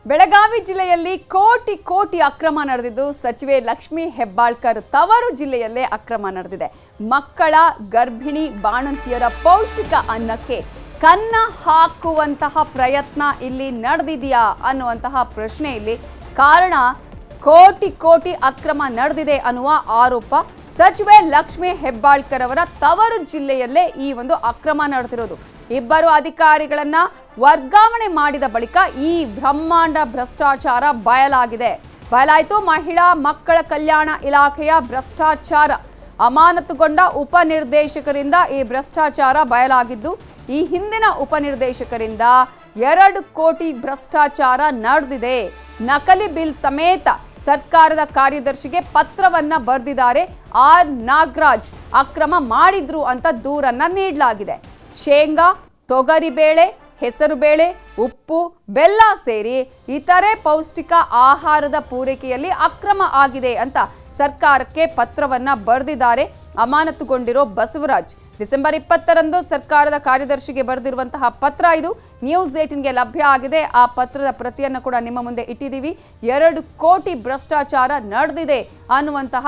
ಬೆಳಗಾವಿ ಜಿಲ್ಲೆಯಲ್ಲಿ ಕೋಟಿ ಕೋಟಿ ಅಕ್ರಮ ನಡೆದಿದ್ದು ಸಚಿವೆ ಲಕ್ಷ್ಮಿ ಹೆಬ್ಬಾಳ್ಕರ್ ತವರು ಜಿಲ್ಲೆಯಲ್ಲೇ ಅಕ್ರಮ ನಡೆದಿದೆ. ಮಕ್ಕಳ ಗರ್ಭಿಣಿ ಬಾಣಂತಿಯರ ಪೌಷ್ಟಿಕ ಅನ್ನಕ್ಕೆ ಕನ್ನ ಹಾಕುವಂತಹ ಪ್ರಯತ್ನ ಇಲ್ಲಿ ನಡೆದಿದೆಯಾ ಅನ್ನುವಂತಹ ಪ್ರಶ್ನೆ ಇಲ್ಲಿ ಕಾರಣ. ಕೋಟಿ ಕೋಟಿ ಅಕ್ರಮ ನಡೆದಿದೆ ಅನ್ನುವ ಆರೋಪ ಸಚಿವೆ ಲಕ್ಷ್ಮಿ ಹೆಬ್ಬಾಳ್ಕರ್ ಅವರ ತವರು ಜಿಲ್ಲೆಯಲ್ಲೇ ಈ ಒಂದು ಅಕ್ರಮ ನಡೆದಿರೋದು. ಇಬ್ಬರು ಅಧಿಕಾರಿಗಳನ್ನ ವರ್ಗಾವಣೆ ಮಾಡಿದ ಬಳಿಕ ಈ ಬ್ರಹ್ಮಾಂಡ ಭ್ರಷ್ಟಾಚಾರ ಬಯಲಾಯಿತು. ಮಹಿಳಾ ಮಕ್ಕಳ ಕಲ್ಯಾಣ ಇಲಾಖೆಯ ಭ್ರಷ್ಟಾಚಾರ ಅಮಾನತುಗೊಂಡ ಉಪನಿರ್ದೇಶಕರಿಂದ ಈ ಭ್ರಷ್ಟಾಚಾರ ಬಯಲಾಗಿದ್ದು, ಈ ಹಿಂದಿನ ಉಪನಿರ್ದೇಶಕರಿಂದ 2 ಕೋಟಿ ಭ್ರಷ್ಟಾಚಾರ ನಡೆದಿದೆ. ನಕಲಿ ಬಿಲ್ ಸಮೇತ ಸರ್ಕಾರದ ಕಾರ್ಯದರ್ಶಿಗೆ ಪತ್ರವನ್ನ ಬರೆದಿದ್ದಾರೆ. ಆರ್ ನಾಗರಾಜ್ ಅಕ್ರಮ ಮಾಡಿದ್ರು ಅಂತ ದೂರನ್ನ ನೀಡಲಾಗಿದೆ. ಶೇಂಗಾ, ತೊಗರಿಬೇಳೆ, ಹೆಸರುಬೇಳೆ, ಉಪ್ಪು, ಬೆಲ್ಲ ಸೇರಿ ಇತರೆ ಪೌಷ್ಟಿಕ ಆಹಾರದ ಪೂರೈಕೆಯಲ್ಲಿ ಅಕ್ರಮ ಆಗಿದೆ ಅಂತ ಸರ್ಕಾರಕ್ಕೆ ಪತ್ರವನ್ನ ಬರೆದಿದ್ದಾರೆ ಅಮಾನತುಗೊಂಡಿರೋ ಬಸವರಾಜ್. ಡಿಸೆಂಬರ್ 20ರಂದು ಸರ್ಕಾರದ ಕಾರ್ಯದರ್ಶಿಗೆ ಬರೆದಿರುವಂತಹ ಪತ್ರ ಇದು ನ್ಯೂಸ್ 18ಗೆ ಲಭ್ಯ ಆಗಿದೆ. ಆ ಪತ್ರದ ಪ್ರತಿಯನ್ನು ಕೂಡ ನಿಮ್ಮ ಮುಂದೆ ಇಟ್ಟಿದ್ದೀವಿ. 2 ಕೋಟಿ ಭ್ರಷ್ಟಾಚಾರ ನಡೆದಿದೆ ಅನ್ನುವಂತಹ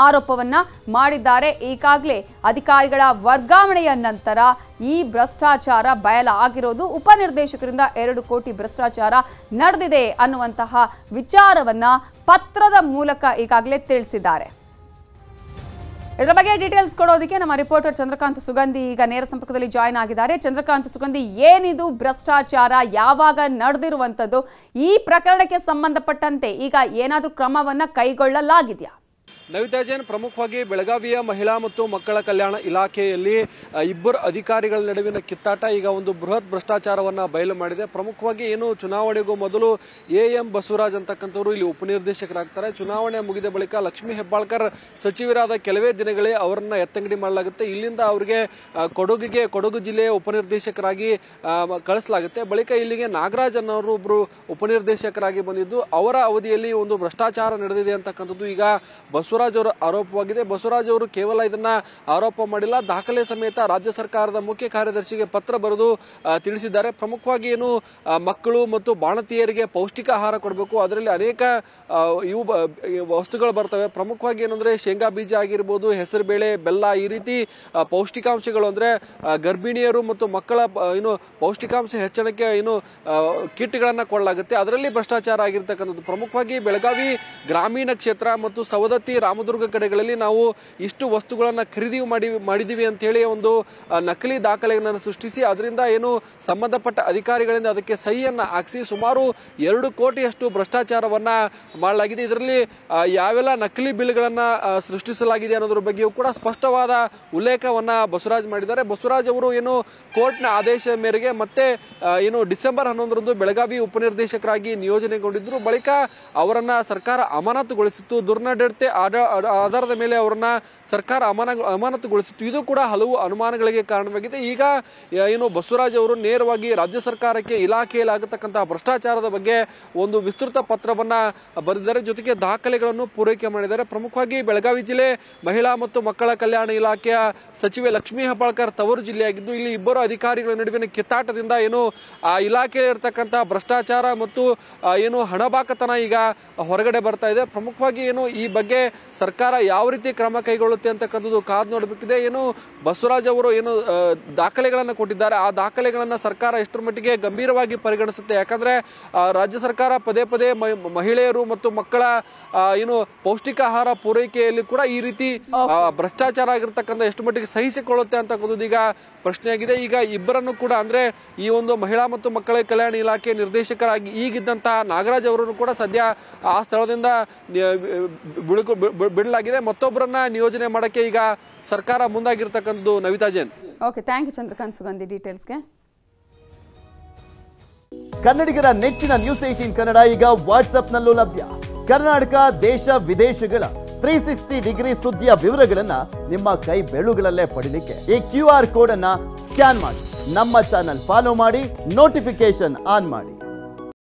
ಆರೋಪವನ್ನ ಮಾಡಿದ್ದಾರೆ. ಈಗಾಗಲೇ ಅಧಿಕಾರಿಗಳ ವರ್ಗಾವಣೆಯ ನಂತರ ಈ ಭ್ರಷ್ಟಾಚಾರ ಬಯಲಾಗಿರೋದು. ಉಪನಿರ್ದೇಶಕರಿಂದ 2 ಕೋಟಿ ಭ್ರಷ್ಟಾಚಾರ ನಡೆದಿದೆ ಅನ್ನುವಂತಹ ವಿಚಾರವನ್ನ ಪತ್ರದ ಮೂಲಕ ಈಗಾಗಲೇ ತಿಳಿಸಿದ್ದಾರೆ. ಇದರ ಬಗ್ಗೆ ಡೀಟೇಲ್ಸ್ ಕೊಡೋದಕ್ಕೆ ನಮ್ಮ ರಿಪೋರ್ಟರ್ ಚಂದ್ರಕಾಂತ್ ಸುಗಂಧಿ ಈಗ ನೇರ ಸಂಪರ್ಕದಲ್ಲಿ ಜಾಯಿನ್ ಆಗಿದ್ದಾರೆ. ಚಂದ್ರಕಾಂತ್ ಸುಗಂಧಿ, ಏನಿದು ಭ್ರಷ್ಟಾಚಾರ, ಯಾವಾಗ ನಡೆದಿರುವಂಥದ್ದು, ಈ ಪ್ರಕರಣಕ್ಕೆ ಸಂಬಂಧಪಟ್ಟಂತೆ ಈಗ ಏನಾದರೂ ಕ್ರಮವನ್ನ ಕೈಗೊಳ್ಳಲಾಗಿದೆಯಾ? ನವಿತಾ ಜೈನ್, ಪ್ರಮುಖವಾಗಿ ಬೆಳಗಾವಿಯ ಮಹಿಳಾ ಮತ್ತು ಮಕ್ಕಳ ಕಲ್ಯಾಣ ಇಲಾಖೆಯಲ್ಲಿ ಇಬ್ಬರು ಅಧಿಕಾರಿಗಳ ನಡುವಿನ ಕಿತ್ತಾಟ ಈಗ ಒಂದು ಬೃಹತ್ ಭ್ರಷ್ಟಾಚಾರವನ್ನ ಬಯಲು ಮಾಡಿದೆ. ಪ್ರಮುಖವಾಗಿ ಏನು ಚುನಾವಣೆಗೂ ಮೊದಲು ಎಂ ಬಸವರಾಜ್ ಅಂತಕ್ಕಂಥವ್ರು ಇಲ್ಲಿ ಉಪನಿರ್ದೇಶಕರಾಗ್ತಾರೆ. ಚುನಾವಣೆ ಮುಗಿದ ಬಳಿಕ ಲಕ್ಷ್ಮಿ ಹೆಬ್ಬಾಳ್ಕರ್ ಸಚಿವರಾದ ಕೆಲವೇ ದಿನಗಳೇ ಅವರನ್ನ ಎತ್ತಂಗಡಿ ಮಾಡಲಾಗುತ್ತೆ. ಇಲ್ಲಿಂದ ಅವರಿಗೆ ಕೊಡಗು ಜಿಲ್ಲೆಯ ಉಪನಿರ್ದೇಶಕರಾಗಿ ಕಳಿಸಲಾಗುತ್ತೆ. ಬಳಿಕ ಇಲ್ಲಿಗೆ ನಾಗರಾಜ್ ಅನ್ನೋರು ಒಬ್ರು ಉಪನಿರ್ದೇಶಕರಾಗಿ ಬಂದಿದ್ದು, ಅವರ ಅವಧಿಯಲ್ಲಿ ಒಂದು ಭ್ರಷ್ಟಾಚಾರ ನಡೆದಿದೆ ಅಂತಕ್ಕಂಥದ್ದು ಈಗ ಬಸವರಾಜ್ ಅವರ ಆರೋಪವಾಗಿದೆ. ಬಸವರಾಜ್ ಅವರು ಕೇವಲ ಇದನ್ನ ಆರೋಪ ಮಾಡಿಲ್ಲ, ದಾಖಲೆ ಸಮೇತ ರಾಜ್ಯ ಸರ್ಕಾರದ ಮುಖ್ಯ ಕಾರ್ಯದರ್ಶಿಗೆ ಪತ್ರ ಬರೆದು ತಿಳಿಸಿದ್ದಾರೆ. ಪ್ರಮುಖವಾಗಿ ಏನು ಮಕ್ಕಳು ಮತ್ತು ಬಾಣತಿಯರಿಗೆ ಪೌಷ್ಟಿಕ ಆಹಾರ ಕೊಡಬೇಕು, ಅದರಲ್ಲಿ ಅನೇಕ ಇವು ವಸ್ತುಗಳು ಬರ್ತವೆ. ಪ್ರಮುಖವಾಗಿ ಏನಂದ್ರೆ ಶೇಂಗಾ ಬೀಜ ಆಗಿರ್ಬೋದು, ಹೆಸರು ಬೇಳೆ, ಬೆಲ್ಲ, ಈ ರೀತಿ ಪೌಷ್ಟಿಕಾಂಶಗಳು ಅಂದ್ರೆ ಗರ್ಭಿಣಿಯರು ಮತ್ತು ಮಕ್ಕಳ ಏನು ಪೌಷ್ಟಿಕಾಂಶ ಹೆಚ್ಚಳಕ್ಕೆ ಏನು ಕಿಟ್ಗಳನ್ನ ಕೊಡಲಾಗುತ್ತೆ. ಅದರಲ್ಲಿ ಭ್ರಷ್ಟಾಚಾರ ಆಗಿರ್ತಕ್ಕಂಥದ್ದು. ಪ್ರಮುಖವಾಗಿ ಬೆಳಗಾವಿ ಗ್ರಾಮೀಣ ಕ್ಷೇತ್ರ ಮತ್ತು ಸವದತ್ತಿ, ರಾಮದುರ್ಗ ಕಡೆಗಳಲ್ಲಿ ನಾವು ಇಷ್ಟು ವಸ್ತುಗಳನ್ನ ಖರೀದಿ ಮಾಡಿದೀವಿ ಅಂತ ಹೇಳಿ ಒಂದು ನಕಲಿ ದಾಖಲೆಗಳನ್ನು ಸೃಷ್ಟಿಸಿ ಅದರಿಂದ ಏನು ಸಂಬಂಧಪಟ್ಟ ಅಧಿಕಾರಿಗಳಿಂದ ಅದಕ್ಕೆ ಸಹಿಯನ್ನ ಹಾಕಿಸಿ ಸುಮಾರು 2 ಕೋಟಿಯಷ್ಟು ಭ್ರಷ್ಟಾಚಾರವನ್ನ ಮಾಡಲಾಗಿದೆ. ಇದರಲ್ಲಿ ಯಾವೆಲ್ಲ ನಕಲಿ ಬಿಲ್ಗಳನ್ನ ಸೃಷ್ಟಿಸಲಾಗಿದೆ ಅನ್ನೋದ್ರ ಬಗ್ಗೆಯೂ ಕೂಡ ಸ್ಪಷ್ಟವಾದ ಉಲ್ಲೇಖವನ್ನ ಬಸವರಾಜ್ ಮಾಡಿದ್ದಾರೆ. ಬಸವರಾಜ್ ಅವರು ಏನು ಕೋರ್ಟ್ನ ಆದೇಶದ ಮೇರೆಗೆ ಮತ್ತೆ ಏನು ಡಿಸೆಂಬರ್ 11ರಂದು ಬೆಳಗಾವಿ ಉಪನಿರ್ದೇಶಕರಾಗಿ ನಿಯೋಜನೆಗೊಂಡಿದ್ರು. ಬಳಿಕ ಅವರನ್ನ ಸರ್ಕಾರ ಅಮಾನತುಗೊಳಿಸಿತ್ತು. ದುರ್ನಡತೆ ಆಧಾರದ ಮೇಲೆ ಅವರನ್ನ ಸರ್ಕಾರ ಅಮಾನತುಗೊಳಿಸಿತ್ತು. ಇದು ಕೂಡ ಹಲವು ಅನುಮಾನಗಳಿಗೆ ಕಾರಣವಾಗಿದೆ. ಈಗ ಏನು ಬಸವರಾಜ್ ಅವರು ನೇರವಾಗಿ ರಾಜ್ಯ ಸರ್ಕಾರಕ್ಕೆ ಇಲಾಖೆಯಲ್ಲಿ ಆಗತಕ್ಕಂತಹ ಭ್ರಷ್ಟಾಚಾರದ ಬಗ್ಗೆ ಒಂದು ವಿಸ್ತೃತ ಪತ್ರವನ್ನ ಬರೆದಿದ್ದಾರೆ. ಜೊತೆಗೆ ದಾಖಲೆಗಳನ್ನು ಪೂರೈಕೆ ಮಾಡಿದ್ದಾರೆ. ಪ್ರಮುಖವಾಗಿ ಬೆಳಗಾವಿ ಜಿಲ್ಲೆ ಮಹಿಳಾ ಮತ್ತು ಮಕ್ಕಳ ಕಲ್ಯಾಣ ಇಲಾಖೆಯ ಸಚಿವೆ ಲಕ್ಷ್ಮಿ ಹೆಬ್ಬಾಳ್ಕರ್ ತವರು ಜಿಲ್ಲೆಯಾಗಿದ್ದು, ಇಲ್ಲಿ ಇಬ್ಬರು ಅಧಿಕಾರಿಗಳ ನಡುವಿನ ಕಿತ್ತಾಟದಿಂದ ಏನು ಆ ಇಲಾಖೆಯಲ್ಲಿ ಇರತಕ್ಕಂತಹ ಭ್ರಷ್ಟಾಚಾರ ಮತ್ತು ಏನು ಹಣಬಾಕತನ ಈಗ ಹೊರಗಡೆ ಬರ್ತಾ ಇದೆ. ಪ್ರಮುಖವಾಗಿ ಏನು ಈ ಬಗ್ಗೆ ಸರ್ಕಾರ ಯಾವ ರೀತಿ ಕ್ರಮ ಕೈಗೊಳ್ಳುತ್ತೆ ಅಂತಕ್ಕಂಥದ್ದು ಕಾದು ನೋಡಬೇಕಿದೆ. ಏನು ಬಸವರಾಜ್ ಅವರು ಏನು ದಾಖಲೆಗಳನ್ನು ಕೊಟ್ಟಿದ್ದಾರೆ, ಆ ದಾಖಲೆಗಳನ್ನ ಸರ್ಕಾರ ಎಷ್ಟರ ಮಟ್ಟಿಗೆ ಗಂಭೀರವಾಗಿ ಪರಿಗಣಿಸುತ್ತೆ. ಯಾಕಂದ್ರೆ ರಾಜ್ಯ ಸರ್ಕಾರ ಪದೇ ಪದೇ ಮಹಿಳೆಯರು ಮತ್ತು ಮಕ್ಕಳ ಏನು ಪೌಷ್ಟಿಕ ಆಹಾರ ಪೂರೈಕೆಯಲ್ಲಿ ಕೂಡ ಈ ರೀತಿ ಭ್ರಷ್ಟಾಚಾರ ಆಗಿರ್ತಕ್ಕಂಥ ಎಷ್ಟು ಮಟ್ಟಿಗೆ ಸಹಿಸಿಕೊಳ್ಳುತ್ತೆ ಅಂತಕ್ಕಂಥದ್ದು ಈಗ ಪ್ರಶ್ನೆಯಾಗಿದೆ. ಈಗ ಇಬ್ಬರನ್ನು ಕೂಡ ಅಂದ್ರೆ ಈ ಒಂದು ಮಹಿಳಾ ಮತ್ತು ಮಕ್ಕಳ ಕಲ್ಯಾಣ ಇಲಾಖೆ ನಿರ್ದೇಶಕರಾಗಿ ಈಗಿದ್ದಂತಹ ನಾಗರಾಜ್ ಅವರನ್ನು ಕೂಡ ಸದ್ಯ ಆ ಸ್ಥಳದಿಂದ ಬಿಡಲಾಗಿದೆ. ಮತ್ತೊಬ್ಬರನ್ನ ನಿಯೋಜನೆ ಮಾಡಕ್ಕೆ ಈಗ ಸರ್ಕಾರ ಮುಂದಾಗಿರ್ತಕ್ಕಂಥದ್ದು. Navita Jain. Okay, thank you Chandrakant Sugandhi ಡೀಟೇಲ್ಸ್ಗೆ. ಕನ್ನಡಿಗರ ನೆಚ್ಚಿನ ನ್ಯೂಸ್ 18 ಕನ್ನಡ ಈಗ ವಾಟ್ಸ್ಆಪ್ನಲ್ಲೂ ಲಭ್ಯ. ಕರ್ನಾಟಕ, ದೇಶ ವಿದೇಶಗಳ 360 ಡಿಗ್ರಿ ಸುದ್ದಿಯ ವಿವರಗಳನ್ನ ನಿಮ್ಮ ಕೈ ಬೆರಳುಗಳಲ್ಲೇ ಪಡಿಲಿಕ್ಕೆ ಈ QR ಕೋಡ್ ಅನ್ನ ಸ್ಕ್ಯಾನ್ ಮಾಡಿ ನಮ್ಮ ಚಾನಲ್ ಫಾಲೋ ಮಾಡಿ, ನೋಟಿಫಿಕೇಶನ್ ಆನ್ ಮಾಡಿ.